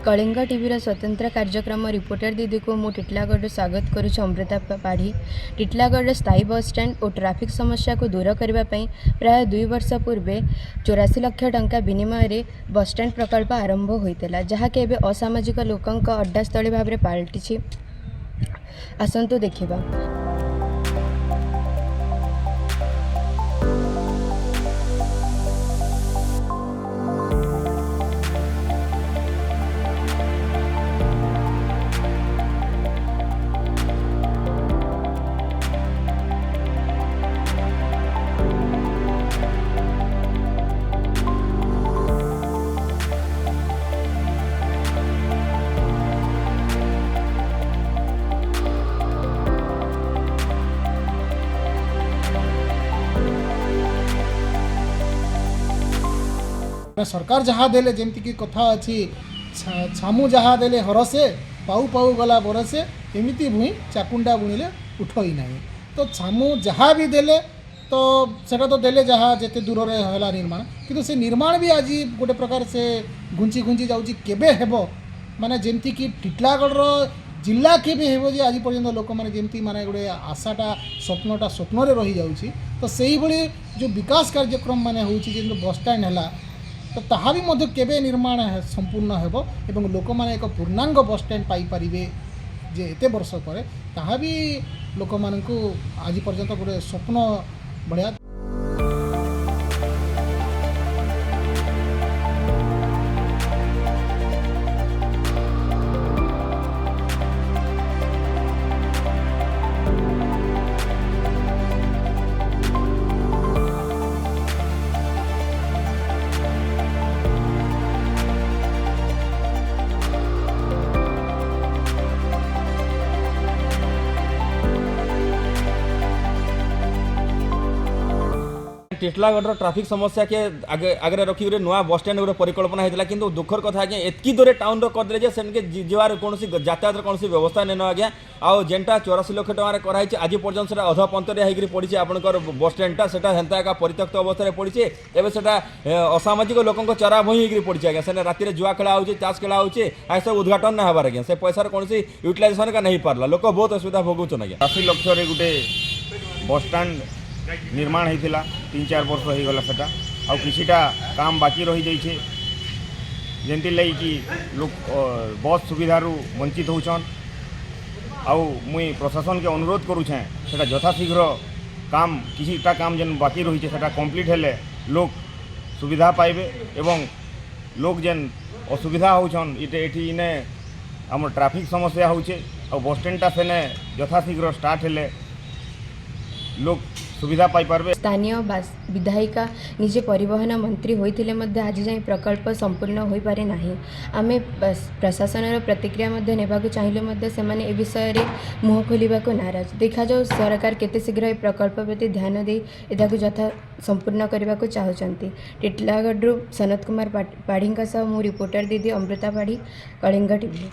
Kalinga TV स्वतंत्र कार्यक्रम reporter दीदी को मु टिटलागढ़ स्वागत करुच्ची अमृता पाढ़ी। टिटलागढ़ स्थायी बस स्टैंड और ट्रैफिक समस्या को दूर करने प्राय 2 वर्ष पूर्व 84 लाख टंका विनिमय बस स्टैंड प्रकल्प आरंभ होता जहाँकि एवं असामाजिक लोकों अड्डास्थली भाव में पलटि। आसतु देखा। सरकार जहाँ देले जमती की कथा अच्छी छामू जहाँ देले हरसे पाऊ पाऊ गला बरसे एमती भूई चाकुंडा बुणिले उठई ना। तो छामू जहाँ भी देले तो सेटा तो देले जहाँ जेते दूर रे होला निर्माण किंतु से निर्माण भी आज गोटे प्रकार से घुंची घुंची जाउची केबे हेबो माने जेमती की टिटलागढ़ जिला के भी हेबो जे आज पर्यंत लोक माने जेमती माने गोटे आशाटा स्वप्न रे रही जाउची। तो सेही भली जो विकास कार्यक्रम माने होउची जे बस स्टैंड हला तो ताहा भी मध्य केबे निर्माण संपूर्ण हेबो एवं लोक माने एक पूर्णांग बस स्टैंड पाई परिबे जे एते वर्ष पर ताहा भी लोक मानकु आज पर्यंत गोटे स्वप्न बढ़िया। टिटलागढ़ ट्राफिक समस्या के आगे रखी गोटे नुआ बस स्टैंड गोटे परिकल्पना होता किंतु दुखर कथा आज्ञा एतकी दूर टाउन करदे से जीवार कौन यातायात कौन व्यवस्था नेन आज्ञा आउ जेनटा 84 लाख टकर कराई आज पर्यटन से अधपंतरिया होकर पड़ी आपंकर बस स्टैंडटा से हेन्ता एका परित्यक्त अवस्था पड़ी एवं से असामाजिक लोक चरा भई होकर पड़ी आज्ञा से राति जुआ खेला हो ताश खेला हो सब उद्घाटन ना हबार आज्ञा से पैसार कौन यूटिलाइजेसन का नहीं पार्ला लोक बहुत असुविधा भोगुन आज्ञा। 80 लाख गोटे बस स्टैंड निर्माण होता 3-4 वर्ष हो गला सेटा आ किछिटा काम बाकी रही जाइए जेमती लगी कि लोक बस सुविधारू वंचित होचन आउ मुई प्रशासन के अनुरोध करुछे सेटा यथाशीघ्र काम किछिटा काम जेन बाकी रही सेटा कंप्लीट हेले लोक सुविधा पाइबे एवं लोक जेन असुविधा होचन इटे इने आम ट्रैफिक समस्या होचे आ बस स्टैंडटा सेने यथाशीघ्र स्टार्ट हेले लोक सुविधा पाई पारबे। स्थानीय विधायिका निजे परिवहन मंत्री होइथिले मध्य आज जाए प्रकल्प संपूर्ण हो पारे नाही। आमे प्रशासन प्रतिक्रिया मध्य नेबाकु चाहिले मध्य से माने ए विषय रे मुह खोलिबाकु नाराज। देखा जाऊ सरकार केते शीघ्र ए प्रकल्प प्रति ध्यान दे एदाकु यथा संपूर्ण करबाकु चाहुचंती। टिटलागढ़ सनत कुमार पाढ़ी सह मु रिपोर्टर दीदी अमृता पाढ़ी, कलिंग टीवी।